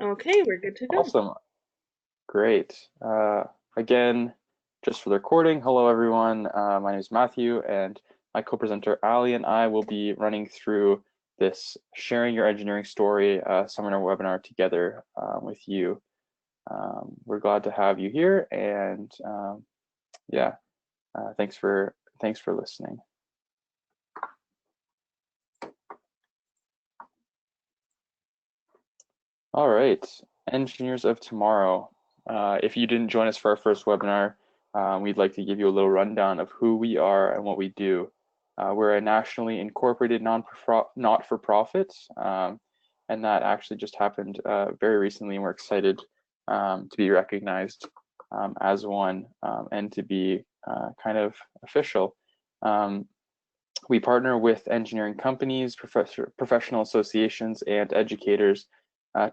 Okay, we're good to go. Awesome. Great. Again, just for the recording, hello everyone. My name is Matthew, and my co-presenter Allie and I will be running through this Sharing Your Engineering Story seminar webinar together with you. We're glad to have you here, and yeah, thanks for listening. All right, engineers of tomorrow. If you didn't join us for our first webinar, we'd like to give you a little rundown of who we are and what we do. We're a nationally incorporated not-for-profit, and that actually just happened very recently, and we're excited to be recognized as one and to be kind of official. We partner with engineering companies, professional associations, and educators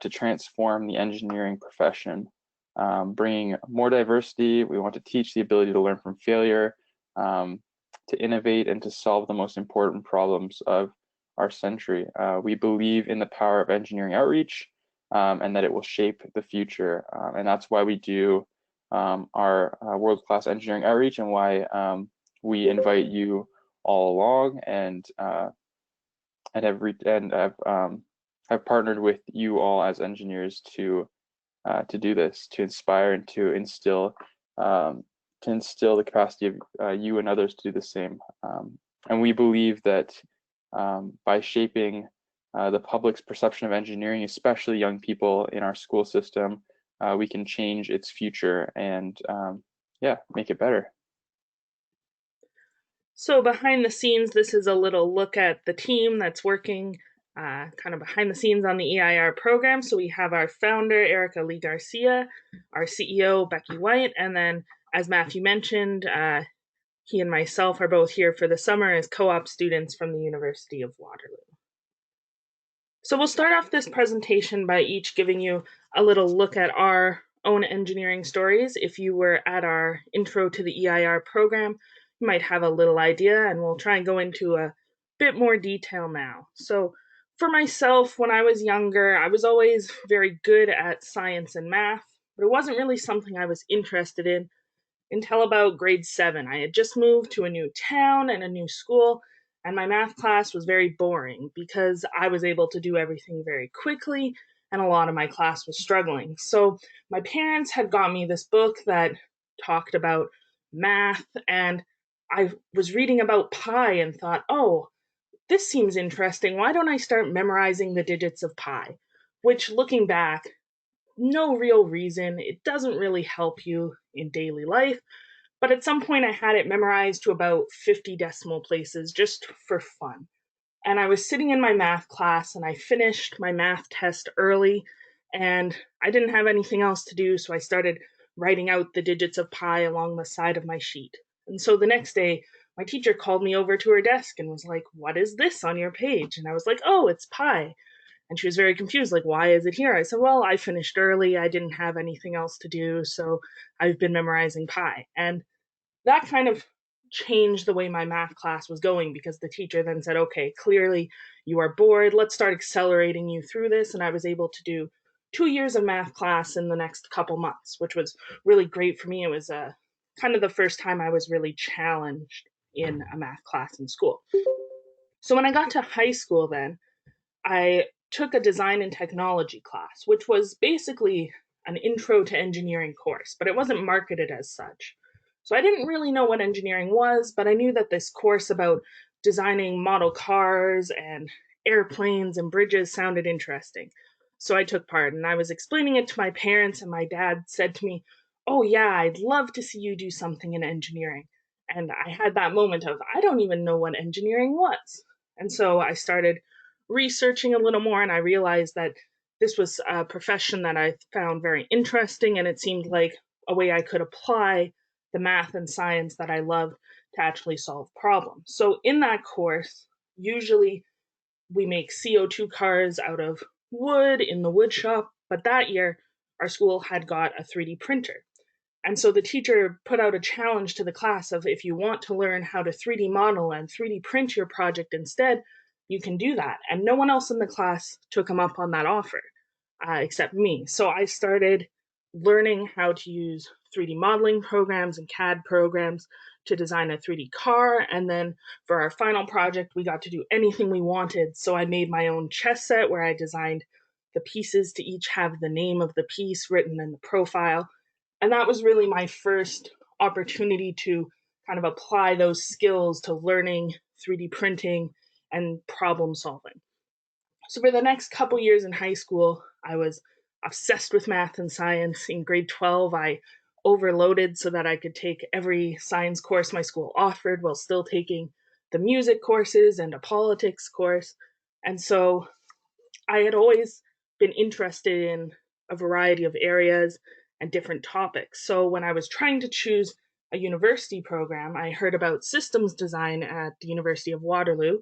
to transform the engineering profession, bringing more diversity. We want to teach the ability to learn from failure, to innovate, and to solve the most important problems of our century. We believe in the power of engineering outreach and that it will shape the future. And that's why we do our world-class engineering outreach, and why we invite you all along, and have partnered with you all as engineers to do this, to inspire and to instill the capacity of you and others to do the same. And we believe that by shaping the public's perception of engineering, especially young people in our school system, we can change its future and yeah, make it better. So behind the scenes, this is a little look at the team that's working kind of behind the scenes on the EIR program. So we have our founder, Erica Lee Garcia, our CEO, Becky White, and then, as Matthew mentioned, he and myself are both here for the summer as co-op students from the University of Waterloo. So we'll start off this presentation by each giving you a little look at our own engineering stories. If you were at our intro to the EIR program, you might have a little idea, and we'll try and go into a bit more detail now. So for myself, when I was younger, I was always very good at science and math, but it wasn't really something I was interested in until about grade 7. I had just moved to a new town and a new school, and my math class was very boring because I was able to do everything very quickly, and a lot of my class was struggling. So my parents had got me this book that talked about math, and I was reading about pi and thought, oh, this seems interesting. Why don't I start memorizing the digits of pi? Which, looking back, no real reason. It doesn't really help you in daily life. But at some point, I had it memorized to about 50 decimal places just for fun. And I was sitting in my math class and I finished my math test early and I didn't have anything else to do. So I started writing out the digits of pi along the side of my sheet. And so the next day, my teacher called me over to her desk and was like, "What is this on your page?" And I was like, "Oh, it's pi." And she was very confused, like, "Why is it here?" I said, "Well, I finished early. I didn't have anything else to do. So I've been memorizing pi." And that kind of changed the way my math class was going because the teacher then said, "Okay, clearly you are bored. Let's start accelerating you through this." And I was able to do 2 years of math class in the next couple months, which was really great for me. It was kind of the first time I was really challenged in a math class in school. So when I got to high school, then I took a design and technology class, which was basically an intro to engineering course, but it wasn't marketed as such. So I didn't really know what engineering was, but I knew that this course about designing model cars and airplanes and bridges sounded interesting. So I took part and I was explaining it to my parents, and my dad said to me, "Oh, yeah, I'd love to see you do something in engineering." And I had that moment of, I don't even know what engineering was. And so I started researching a little more, and I realized that this was a profession that I found very interesting, and it seemed like a way I could apply the math and science that I love to actually solve problems. So in that course, usually we make CO2 cars out of wood in the wood shop, but that year our school had got a 3D printer. And so the teacher put out a challenge to the class of, if you want to learn how to 3D model and 3D print your project instead, you can do that. And no one else in the class took him up on that offer. except me. So I started learning how to use 3D modeling programs and CAD programs to design a 3D car. And then for our final project, we got to do anything we wanted. So I made my own chess set where I designed the pieces to each have the name of the piece written in the profile. And that was really my first opportunity to kind of apply those skills to learning 3D printing and problem solving. So for the next couple years in high school, I was obsessed with math and science. In grade 12, I overloaded so that I could take every science course my school offered while still taking the music courses and a politics course. And so I had always been interested in a variety of areas and different topics. So when I was trying to choose a university program, I heard about systems design at the University of Waterloo,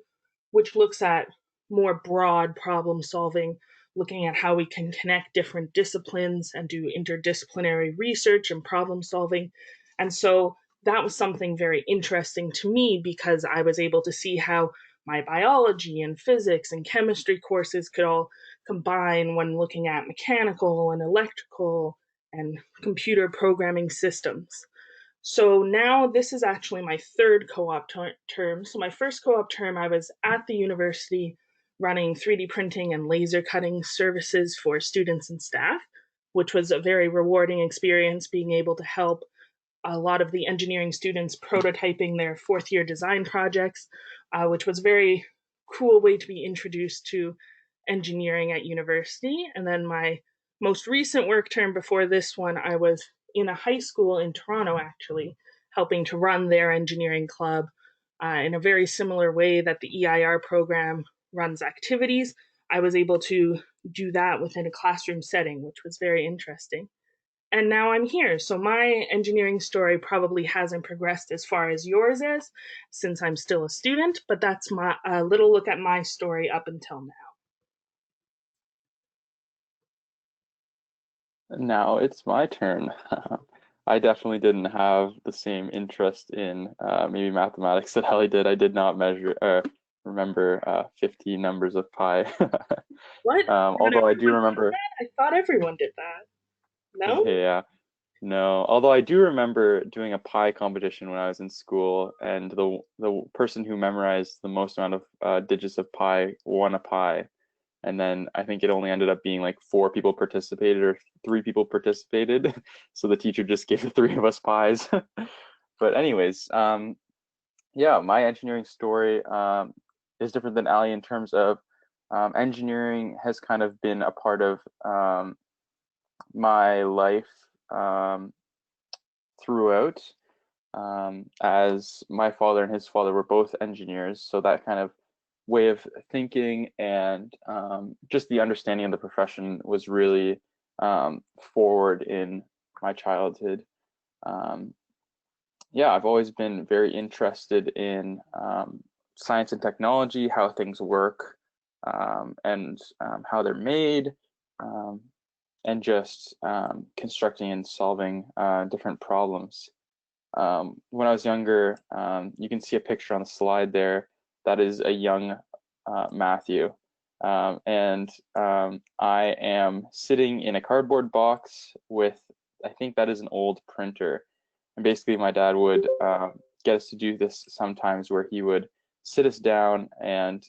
which looks at more broad problem solving, looking at how we can connect different disciplines and do interdisciplinary research and problem solving. And so that was something very interesting to me because I was able to see how my biology and physics and chemistry courses could all combine when looking at mechanical and electrical and computer programming systems. So now this is actually my third co-op term. So my first co-op term, I was at the university running 3D printing and laser cutting services for students and staff, which was a very rewarding experience being able to help a lot of the engineering students prototyping their fourth year design projects, which was a very cool way to be introduced to engineering at university. And then my most recent work term before this one, I was in a high school in Toronto, actually, helping to run their engineering club in a very similar way that the EIR program runs activities. I was able to do that within a classroom setting, which was very interesting. And now I'm here. So my engineering story probably hasn't progressed as far as yours is, since I'm still a student. But that's my a little look at my story up until now. Now it's my turn. I definitely didn't have the same interest in maybe mathematics that Allie did. I did not remember 50 numbers of pi. What? Did Although I do everyone do remember, that? I thought everyone did that. No? yeah, no. Although I do remember doing a pi competition when I was in school, and the person who memorized the most amount of digits of pi won a pi. And then I think it only ended up being like 4 people participated or 3 people participated. So the teacher just gave the 3 of us pies. But anyways, yeah, my engineering story is different than Ali in terms of engineering has kind of been a part of my life um, throughout, as my father and his father were both engineers. So that kind of way of thinking and just the understanding of the profession was really forward in my childhood. Um, yeah, I've always been very interested in science and technology, how things work, and how they're made, um, and just constructing and solving different problems. When I was younger, you can see a picture on the slide there. That is a young Matthew. And I am sitting in a cardboard box with, I think that is an old printer. And basically, my dad would get us to do this sometimes where he would sit us down and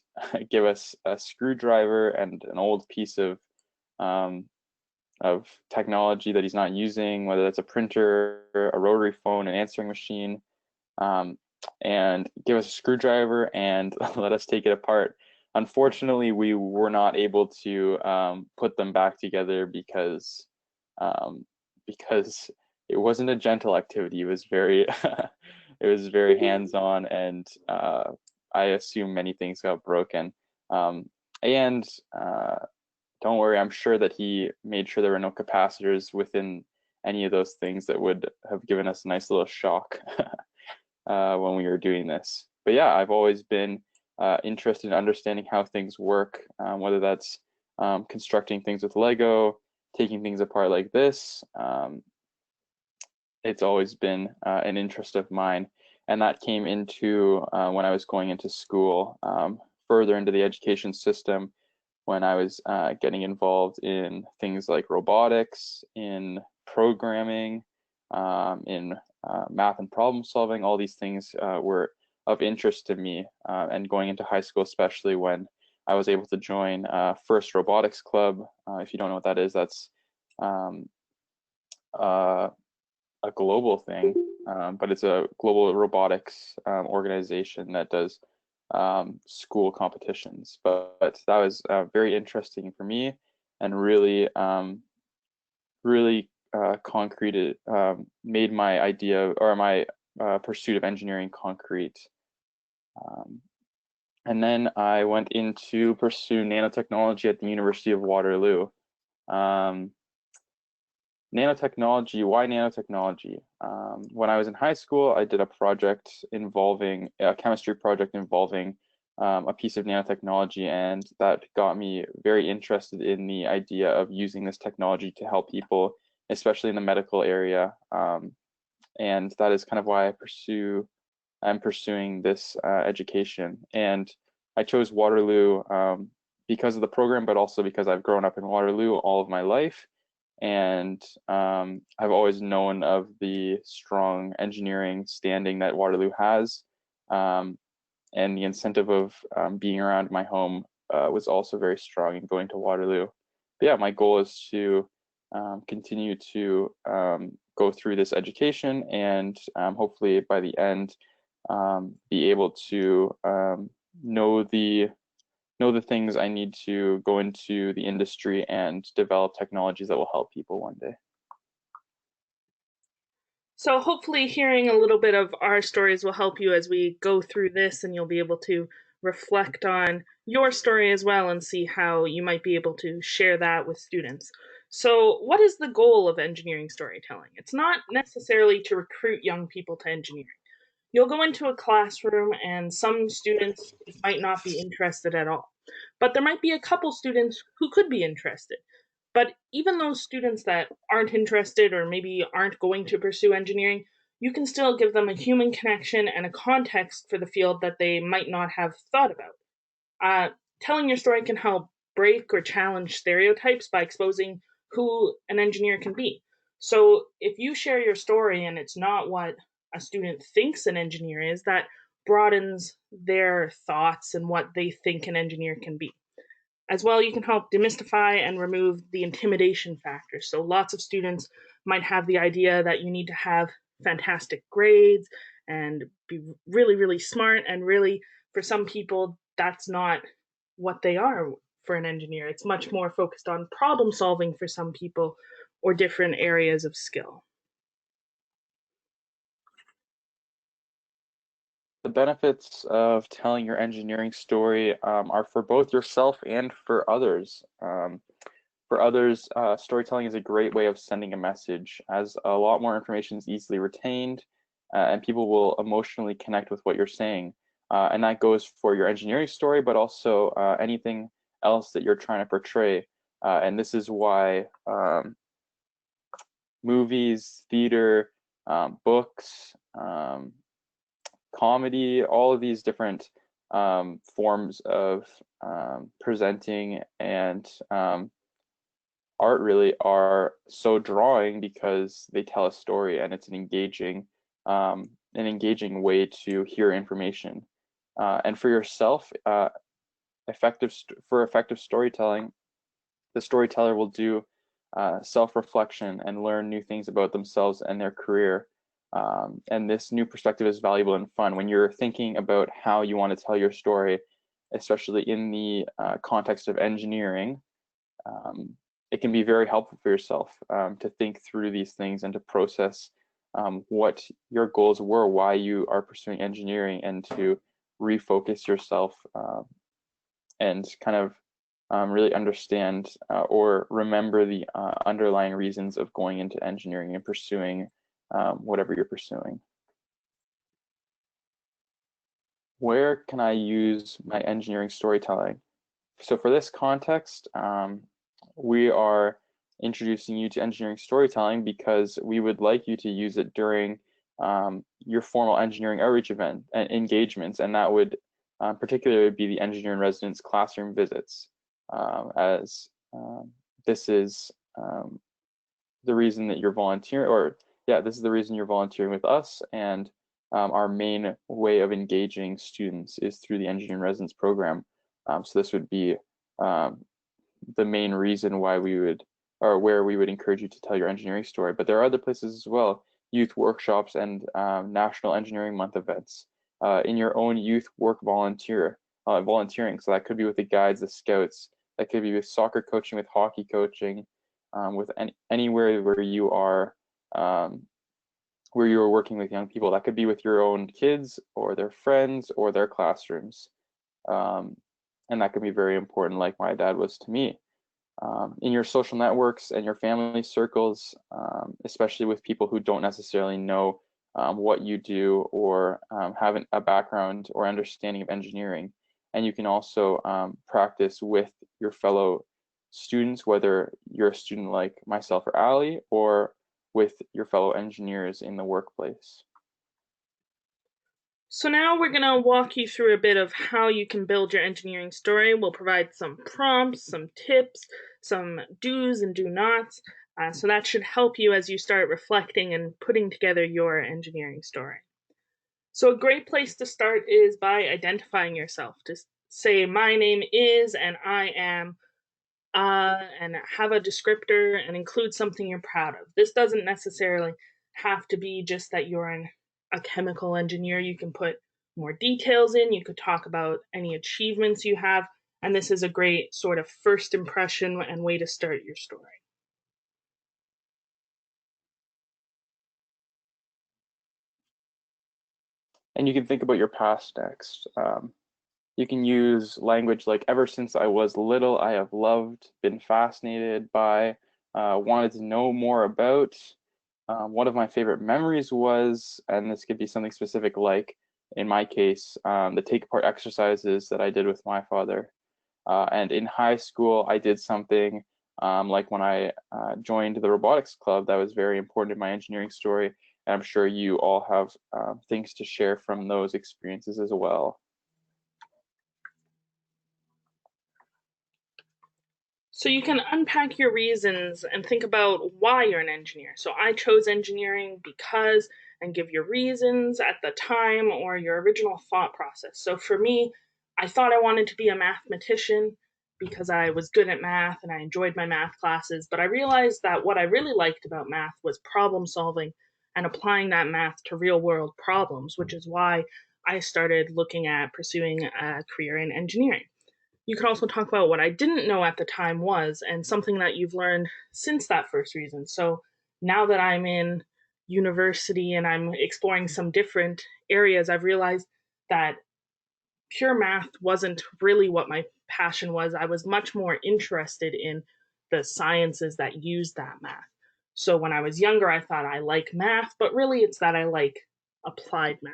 give us a screwdriver and an old piece um, of technology that he's not using, whether that's a printer, a rotary phone, an answering machine, um, and give us a screwdriver and let us take it apart. Unfortunately, we were not able to put them back together um, because it wasn't a gentle activity. It was very it was very hands-on, and I assume many things got broken. Um, and don't worry, I'm sure that he made sure there were no capacitors within any of those things that would have given us a nice little shock when we were doing this. But yeah, I've always been interested in understanding how things work, whether that's constructing things with Lego, taking things apart like this. It's always been an interest of mine. And that came into when I was going into school, further into the education system, when I was getting involved in things like robotics, in programming, in math and problem solving. All these things were of interest to me, and going into high school, especially when I was able to join First Robotics Club. If you don't know what that is, that's um, uh, a global thing, but it's a global robotics organization that does school competitions. But that was very interesting for me, and really, really concreted, made my idea or my pursuit of engineering concrete. Um, and then I went in to pursue nanotechnology at the University of Waterloo. Um, Nanotechnology, why nanotechnology? When I was in high school, I did a project involving a chemistry project involving a piece of nanotechnology, and that got me very interested in the idea of using this technology to help people, especially in the medical area. And that is kind of why I'm pursuing this education. And I chose Waterloo because of the program, but also because I've grown up in Waterloo all of my life. And I've always known of the strong engineering standing that Waterloo has. And the incentive of being around my home was also very strong in going to Waterloo. But yeah, my goal is to continue to go through this education, and hopefully by the end be able to know the things I need to go into the industry and develop technologies that will help people one day. So, hopefully, hearing a little bit of our stories will help you as we go through this, and you'll be able to reflect on your story as well and see how you might be able to share that with students. So, what is the goal of engineering storytelling? It's not necessarily to recruit young people to engineering. You'll go into a classroom, and some students might not be interested at all. But there might be a couple students who could be interested. But even those students that aren't interested or maybe aren't going to pursue engineering, you can still give them a human connection and a context for the field that they might not have thought about. Telling your story can help break or challenge stereotypes by exposing who an engineer can be. So if you share your story and it's not what a student thinks an engineer is, that broadens their thoughts and what they think an engineer can be. As well, you can help demystify and remove the intimidation factor. So lots of students might have the idea that you need to have fantastic grades and be really, really smart. And really, for some people, that's not what they are for an engineer. It's much more focused on problem solving for some people or different areas of skill. The benefits of telling your engineering story are for both yourself and for others. For others, storytelling is a great way of sending a message, as a lot more information is easily retained, and people will emotionally connect with what you're saying. And that goes for your engineering story, but also anything else that you're trying to portray. And this is why movies, theater, books, comedy, all of these different forms of presenting and art really are so drawing because they tell a story, and it's an engaging way to hear information. And for yourself, effective storytelling, the storyteller will do self-reflection and learn new things about themselves and their career. And this new perspective is valuable and fun when you're thinking about how you want to tell your story, especially in the context of engineering. Um, it can be very helpful for yourself to think through these things and to process what your goals were, why you are pursuing engineering, and to refocus yourself and kind of really understand or remember the underlying reasons of going into engineering and pursuing whatever you're pursuing. Where can I use my engineering storytelling? So for this context, we are introducing you to engineering storytelling because we would like you to use it during your formal engineering outreach event and engagements, and that would particularly be the engineer in residence classroom visits. as this is the reason that you're volunteering, or yeah, this is the reason you're volunteering with us, and our main way of engaging students is through the engineering residence program. So this would be um, the main reason why we would, or where we would encourage you to tell your engineering story. But there are other places as well, youth workshops and National Engineering Month events. In your own youth work volunteering. So that could be with the guides, the scouts, that could be with soccer coaching, with hockey coaching, with anywhere um, where you are working with young people. That could be with your own kids or their friends or their classrooms. Um, and that could be very important, like my dad was to me. In your social networks and your family circles, especially with people who don't necessarily know what you do or have a background or understanding of engineering. And you can also practice with your fellow students, whether you're a student like myself or Allie, or with your fellow engineers in the workplace. So now we're going to walk you through a bit of how you can build your engineering story. We'll provide some prompts, some tips, some do's and do nots. So that should help you as you start reflecting and putting together your engineering story. So a great place to start is by identifying yourself. Just say, my name is, and I am, and have a descriptor and include something you're proud of. This doesn't necessarily have to be just that you're a chemical engineer. You can put more details in, you could talk about any achievements you have, and this is a great sort of first impression and way to start your story. And you can think about your past next. You can use language like, ever since I was little, I have loved, been fascinated by, wanted to know more about. One of my favorite memories was, and this could be something specific like, in my case, the take apart exercises that I did with my father. And in high school, I did something like when I joined the robotics club that was very important in my engineering story. And I'm sure you all have things to share from those experiences as well. So you can unpack your reasons and think about why you're an engineer. So I chose engineering because, and give your reasons at the time or your original thought process. So for me, I thought I wanted to be a mathematician because I was good at math and I enjoyed my math classes, but I realized that what I really liked about math was problem solving and applying that math to real world problems, which is why I started looking at pursuing a career in engineering. You could also talk about what I didn't know at the time was, and something that you've learned since that first reason. So now that I'm in university and I'm exploring some different areas, I've realized that pure math wasn't really what my passion was. I was much more interested in the sciences that use that math. So when I was younger, I thought I like math, but really it's that I like applied math.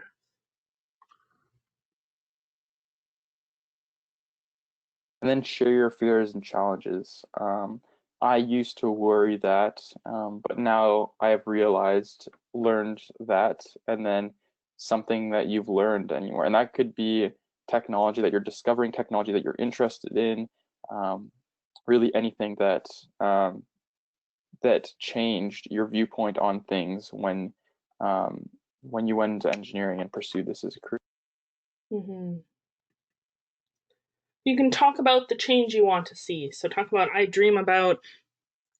And then share your fears and challenges. I used to worry that, but now I have learned that, and then something that you've learned anywhere. And that could be technology that you're discovering, technology that you're interested in, um, really anything um, that changed your viewpoint on things when you went into engineering and pursued this as a career. Mm-hmm. You can talk about the change you want to see. So, talk about, I dream about,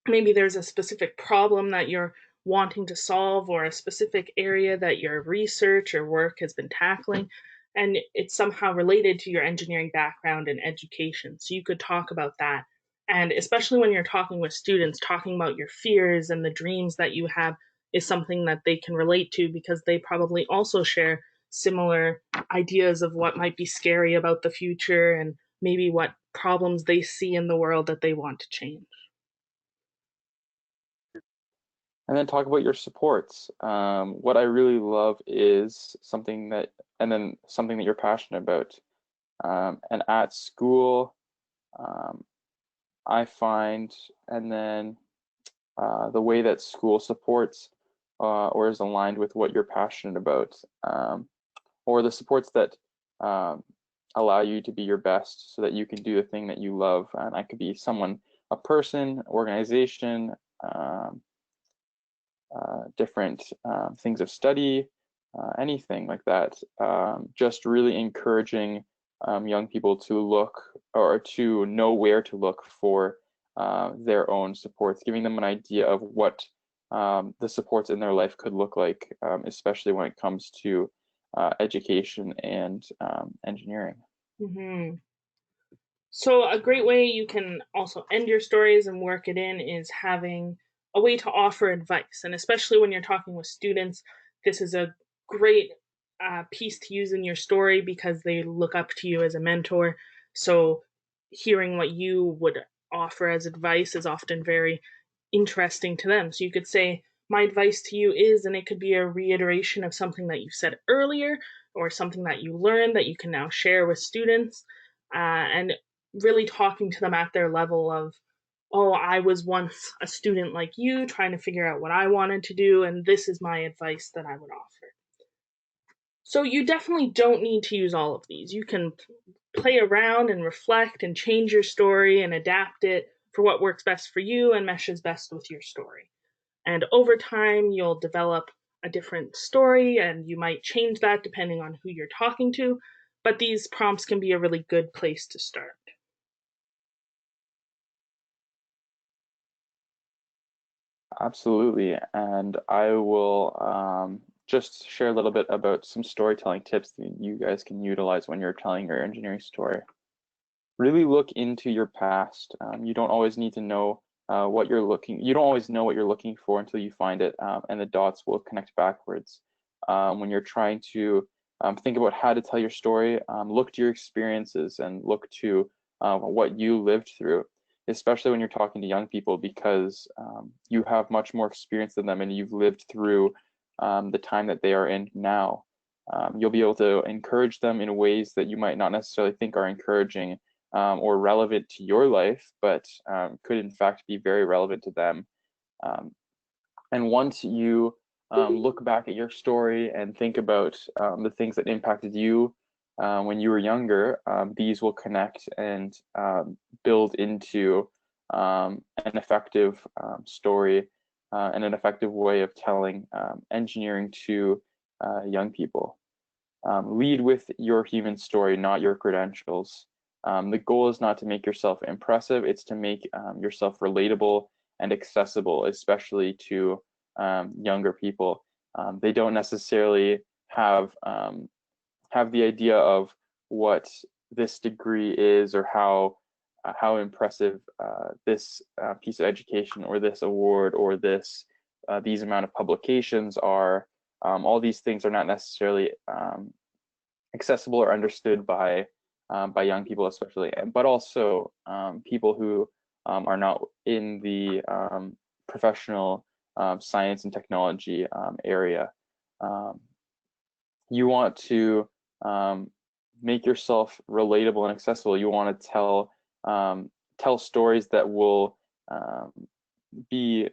maybe there's a specific problem that you're wanting to solve or a specific area that your research or work has been tackling, and it's somehow related to your engineering background and education. So, you could talk about that. And especially when you're talking with students, talking about your fears and the dreams that you have is something that they can relate to because they probably also share similar ideas of what might be scary about the future and maybe what problems they see in the world that they want to change. And then talk about your supports. What I really love is and then something that you're passionate about. And at school, um, I find, and then the way that school supports or is aligned with what you're passionate about, or the supports that um, allow you to be your best so that you can do the thing that you love. And that could be someone, a person, organization, um, different things of study, anything like that. Just really encouraging young people to look or to know where to look for their own supports, giving them an idea of what the supports in their life could look like, especially when it comes to education and engineering. Hmm. So, a great way you can also end your stories and work it in is having a way to offer advice. And especially when you're talking with students, this is a great piece to use in your story because they look up to you as a mentor. So, hearing what you would offer as advice is often very interesting to them. So, you could say, my advice to you is, and it could be a reiteration of something that you said earlier or something that you learned that you can now share with students. And really talking to them at their level of, oh, I was once a student like you trying to figure out what I wanted to do, and this is my advice that I would offer. So you definitely don't need to use all of these. You can play around and reflect and change your story and adapt it for what works best for you and meshes best with your story. And over time, you'll develop a different story and you might change that depending on who you're talking to. But these prompts can be a really good place to start. Absolutely. And I will just share a little bit about some storytelling tips that you guys can utilize when you're telling your engineering story. Really look into your past. You don't always need to know you don't always know what you're looking for until you find it, and the dots will connect backwards. When you're trying to think about how to tell your story, look to your experiences and look to what you lived through, especially when you're talking to young people, because you have much more experience than them and you've lived through the time that they are in now. You'll be able to encourage them in ways that you might not necessarily think are encouraging or relevant to your life, but could in fact be very relevant to them. Um, and once you look back at your story and think about the things that impacted you when you were younger, these will connect and build into an effective story and an effective way of telling engineering to young people. Lead with your human story, not your credentials. The goal is not to make yourself impressive, it's to make yourself relatable and accessible, especially to younger people. They don't necessarily have the idea of what this degree is or how impressive this piece of education or this award or these amount of publications are. All these things are not necessarily accessible or understood by young people, especially, but also people who are not in the professional science and technology area. Um, you want to make yourself relatable and accessible. You want to tell stories that will be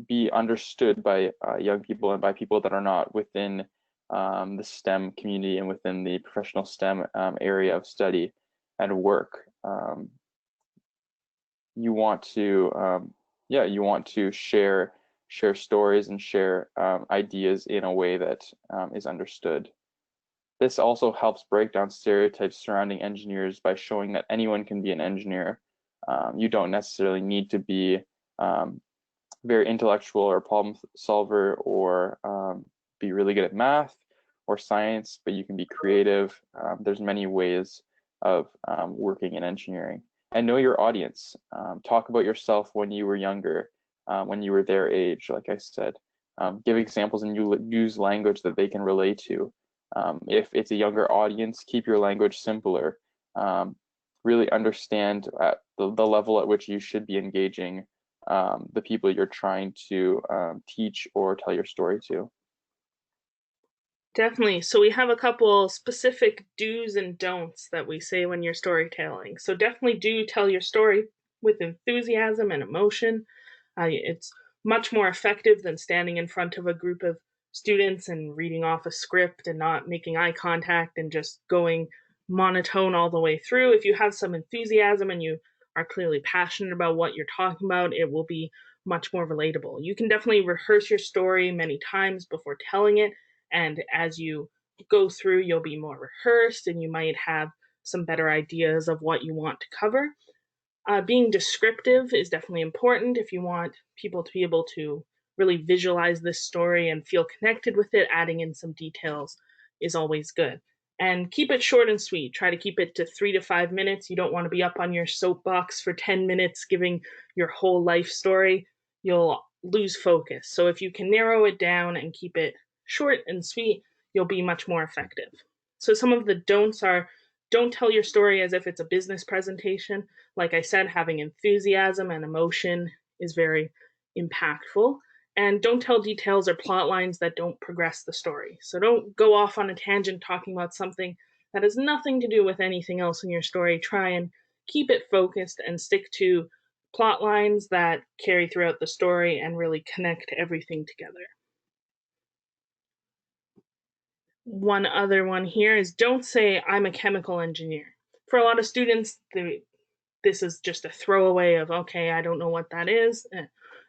be understood by young people and by people that are not within the STEM community and within the professional STEM area of study and work. You want to, yeah, you want to share stories and share ideas in a way that is understood. This also helps break down stereotypes surrounding engineers by showing that anyone can be an engineer. You don't necessarily need to be um, very intellectual or problem solver or be really good at math or science, but you can be creative. There's many ways of working in engineering. And know your audience. Talk about yourself when you were younger, when you were their age, like I said. Give examples and you use language that they can relate to. If it's a younger audience, keep your language simpler. Really understand at the level at which you should be engaging the people you're trying to teach or tell your story to. Definitely. So we have a couple specific do's and don'ts that we say when you're storytelling. So definitely do tell your story with enthusiasm and emotion. It's much more effective than standing in front of a group of students and reading off a script and not making eye contact and just going monotone all the way through. If you have some enthusiasm and you are clearly passionate about what you're talking about, it will be much more relatable. You can definitely rehearse your story many times before telling it, and as you go through, you'll be more rehearsed and you might have some better ideas of what you want to cover. Being descriptive is definitely important if you want people to be able to really visualize this story and feel connected with it. Adding in some details is always good. And keep it short and sweet. Try to keep it to 3 to 5 minutes. You don't want to be up on your soapbox for 10 minutes giving your whole life story. You'll lose focus. So if you can narrow it down and keep it short and sweet, you'll be much more effective. So some of the don'ts are: don't tell your story as if it's a business presentation. Like I said, having enthusiasm and emotion is very impactful. And don't tell details or plot lines that don't progress the story. So don't go off on a tangent talking about something that has nothing to do with anything else in your story. Try and keep it focused and stick to plot lines that carry throughout the story and really connect everything together. One other one here is: don't say, I'm a chemical engineer. For a lot of students, this is just a throwaway of, okay, I don't know what that is.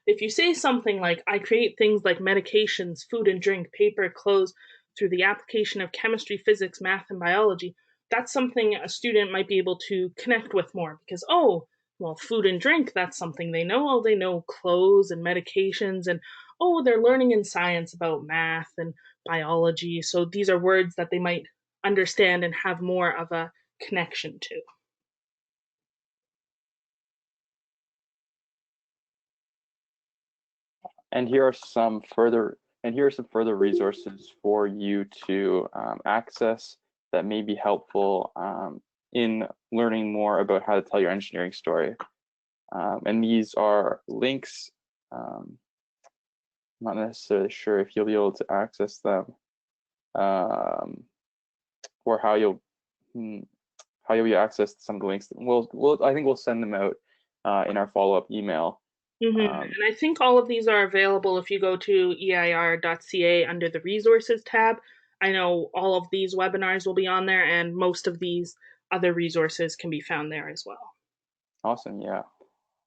If you say something like, I create things like medications, food and drink, paper, clothes through the application of chemistry, physics, math, and biology, that's something a student might be able to connect with more because, oh, well, food and drink, that's something they know. Oh, they know clothes and medications, and oh, they're learning in science about math and biology. So these are words that they might understand and have more of a connection to. And here are some further resources for you to access that may be helpful in learning more about how to tell your engineering story. And these are links. I'm not necessarily sure if you'll be able to access them, or how you'll be access some of the links. I think we'll send them out in our follow-up email. And I think all of these are available if you go to eir.ca under the resources tab. I know all of these webinars will be on there, and most of these other resources can be found there as well. Awesome, yeah.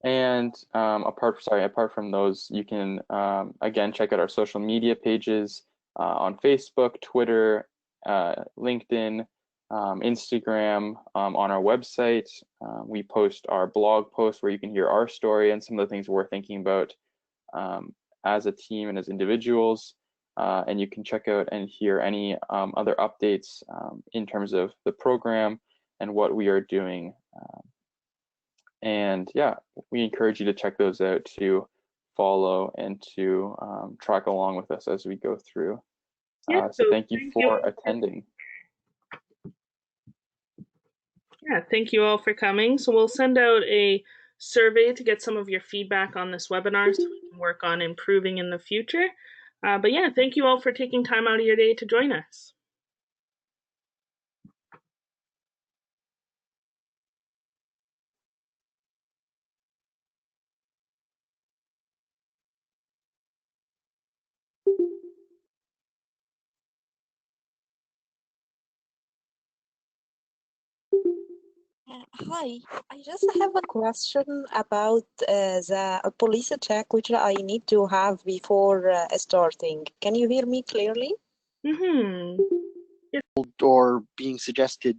And apart from those, you can again check out our social media pages on Facebook, Twitter, LinkedIn, Instagram, on our website. We post our blog posts where you can hear our story and some of the things we're thinking about as a team and as individuals. And you can check out and hear any other updates in terms of the program and what we are doing. And yeah, we encourage you to check those out, to follow and to track along with us as we go through. Yeah, So so thank you for attending. Yeah, thank you all for coming. So we'll send out a survey to get some of your feedback on this webinar so we can work on improving in the future. But yeah, thank you all for taking time out of your day to join us. Hi, I just have a question about the police check which I need to have before starting. Can you hear me clearly? Mm-hmm. Or being suggested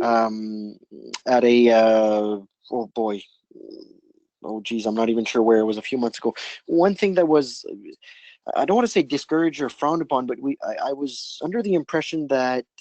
at a oh boy, oh geez, I'm not even sure where. It was a few months ago. One thing that was, I don't want to say discouraged or frowned upon, but I was under the impression that